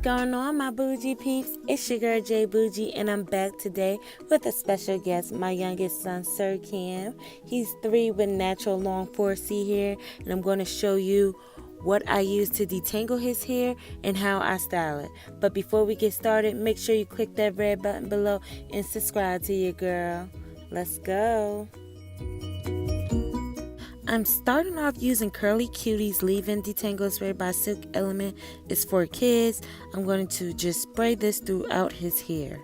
going on, my bougie peeps? It's your girl J Bougie, and I'm back today with a special guest, my youngest son, SirCam. He's 3 with natural long 4C hair, and I'm going to show you what I use to detangle his hair and how I style it. But before we get started, make sure you click that red button below and subscribe to your girl. Let's go. I'm starting off using Curly Cuties leave-in detangle spray by Silk Element. It's for kids. I'm going to just spray this throughout his hair.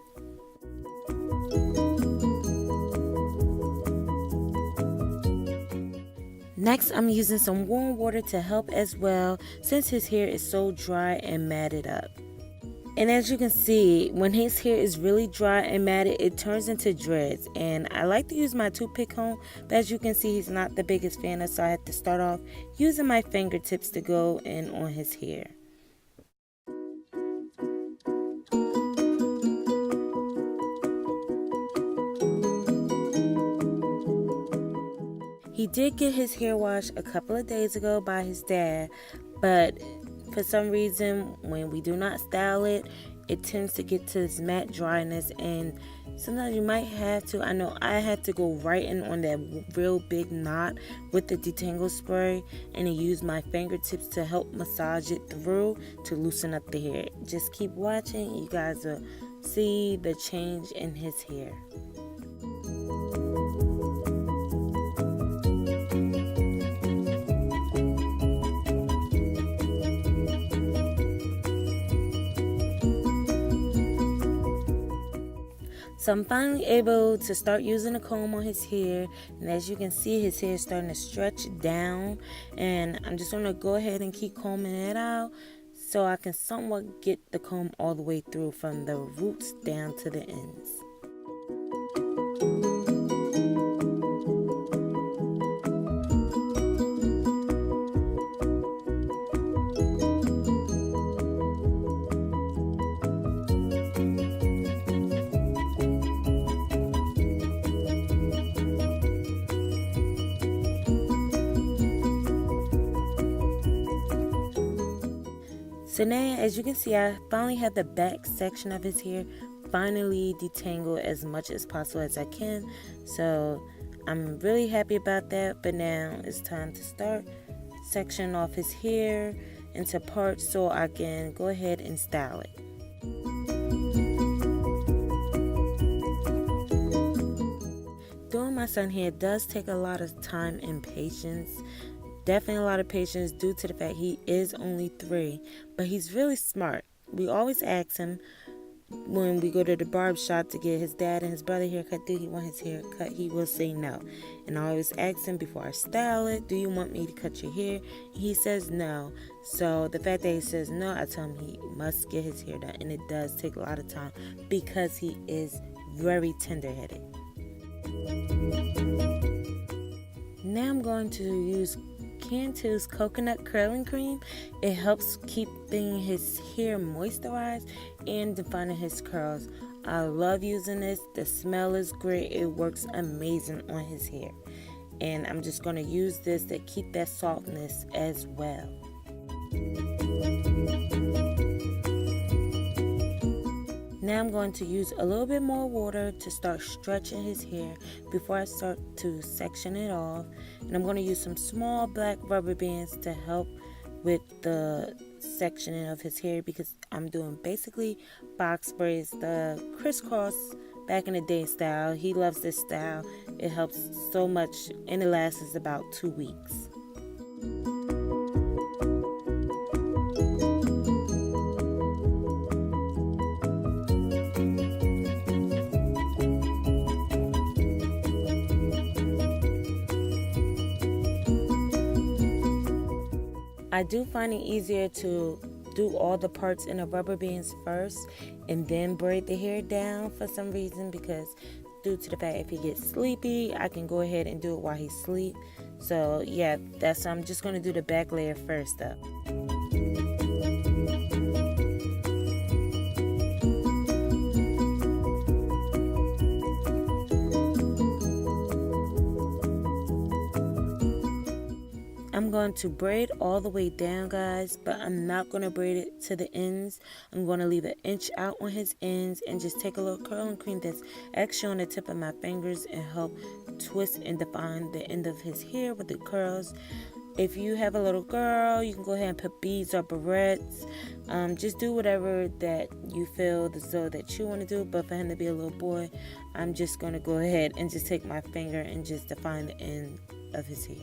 Next, I'm using some warm water to help as well, since his hair is so dry and matted up. And as you can see, when his hair is really dry and matted, it turns into dreads. And I like to use my toothpick comb, but as you can see, he's not the biggest fan of, so I had to start off using my fingertips to go in on his hair. He did get his hair washed a couple of days ago by his dad, but for some reason, when we do not style it, it tends to get to this matte dryness, and sometimes you might have to, I know I had to go right in on that real big knot with the detangle spray, and I use my fingertips to help massage it through to loosen up the hair. Just keep watching, you guys will see the change in his hair. So I'm finally able to start using a comb on his hair, and as you can see, his hair is starting to stretch down, and I'm just going to go ahead and keep combing it out so I can somewhat get the comb all the way through from the roots down to the ends. So now, as you can see, I finally have the back section of his hair finally detangled as much as possible as I can. So I'm really happy about that. But now it's time to start sectioning off his hair into parts so I can go ahead and style it. Doing my son hair does take a lot of time and patience. Definitely a lot of patience due to the fact he is only 3, but he's really smart. We always ask him when we go to the barber shop to get his dad and his brother haircut, do he want his hair cut? He will say no. And I always ask him before I style it, do you want me to cut your hair? And he says no. So the fact that he says no, I tell him he must get his hair done. And it does take a lot of time because he is very tender-headed. Now I'm going to use Cantu's coconut curling cream. It helps keeping his hair moisturized and defining his curls. I love using this. The smell is great. It works amazing on his hair. And I'm just going to use this to keep that softness as well. Now I'm going to use a little bit more water to start stretching his hair before I start to section it off. And I'm going to use some small black rubber bands to help with the sectioning of his hair, because I'm doing basically box braids, the crisscross back in the day style. He loves this style. It helps so much, and it lasts about 2 weeks. I do find it easier to do all the parts in the rubber bands first and then braid the hair down for some reason, because due to the fact if he gets sleepy, I can go ahead and do it while he's asleep. So yeah, I'm just going to do the back layer first though. I'm going to braid all the way down, guys, but I'm not going to braid it to the ends. I'm going to leave an inch out on his ends and just take a little curling cream that's actually on the tip of my fingers and help twist and define the end of his hair with the curls. If you have a little girl, you can go ahead and put beads or barrettes. Just do whatever that you feel as though that you want to do. But for him to be a little boy, I'm just going to go ahead and just take my finger and just define the end of his hair.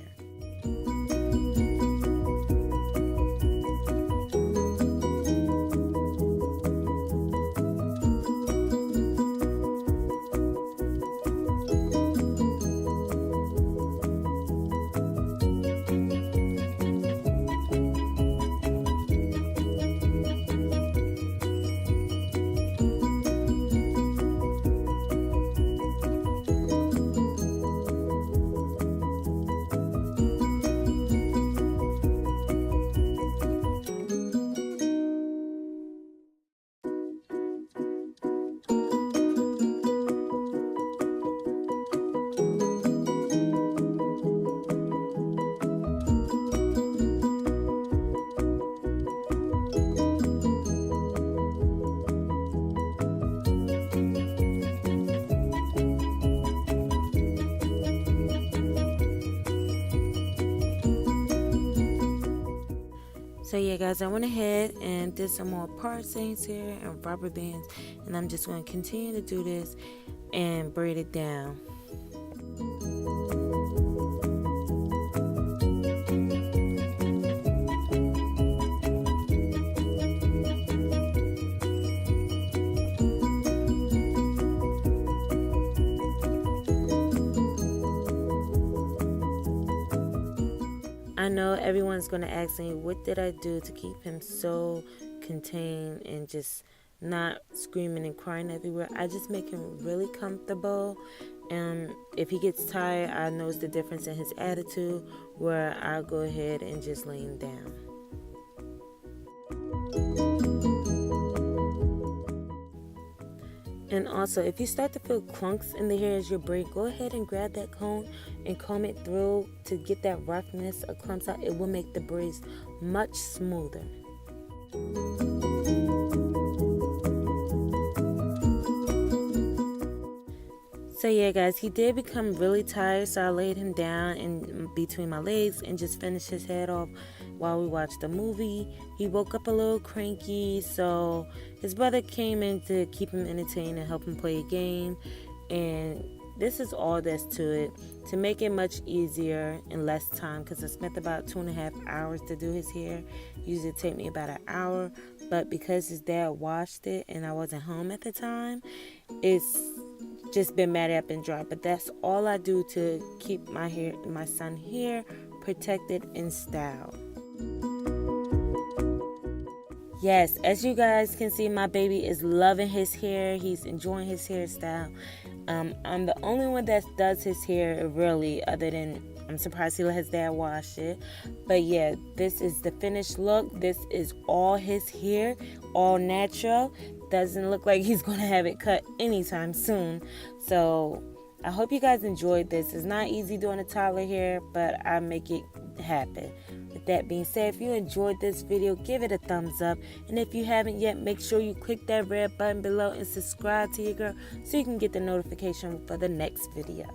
So yeah, guys, I went ahead and did some more parsings here and rubber bands, and I'm just going to continue to do this and braid it down. I know everyone's going to ask me, what did I do to keep him so contained and just not screaming and crying everywhere? I just make him really comfortable. And if he gets tired, I notice the difference in his attitude, where I'll go ahead and just lay him down. And also, if you start to feel clunks in the hair as you braid, go ahead and grab that comb and comb it through to get that roughness or clumps out. It will make the braids much smoother. So yeah, guys, he did become really tired, so I laid him down in between my legs and just finished his head off while we watched the movie. He woke up a little cranky, so his brother came in to keep him entertained and help him play a game. And this is all there's to it. To make it much easier in less time, because I spent about 2.5 hours to do his hair. Usually it take me about an hour, but because his dad washed it and I wasn't home at the time, it's just been matted up and dry. But that's all I do to keep my son's hair protected and styled. Yes, as you guys can see, my baby is loving his hair. He's enjoying his hairstyle. I'm the only one that does his hair, really, other than I'm surprised he let his dad wash it. But yeah, this is the finished look. This is all his hair, all natural. Doesn't look like he's going to have it cut anytime soon. So I hope you guys enjoyed this. It's not easy doing a toddler hair, but I make it happen. With that being said, if you enjoyed this video, give it a thumbs up. And if you haven't yet, make sure you click that red button below and subscribe to your girl so you can get the notification for the next video.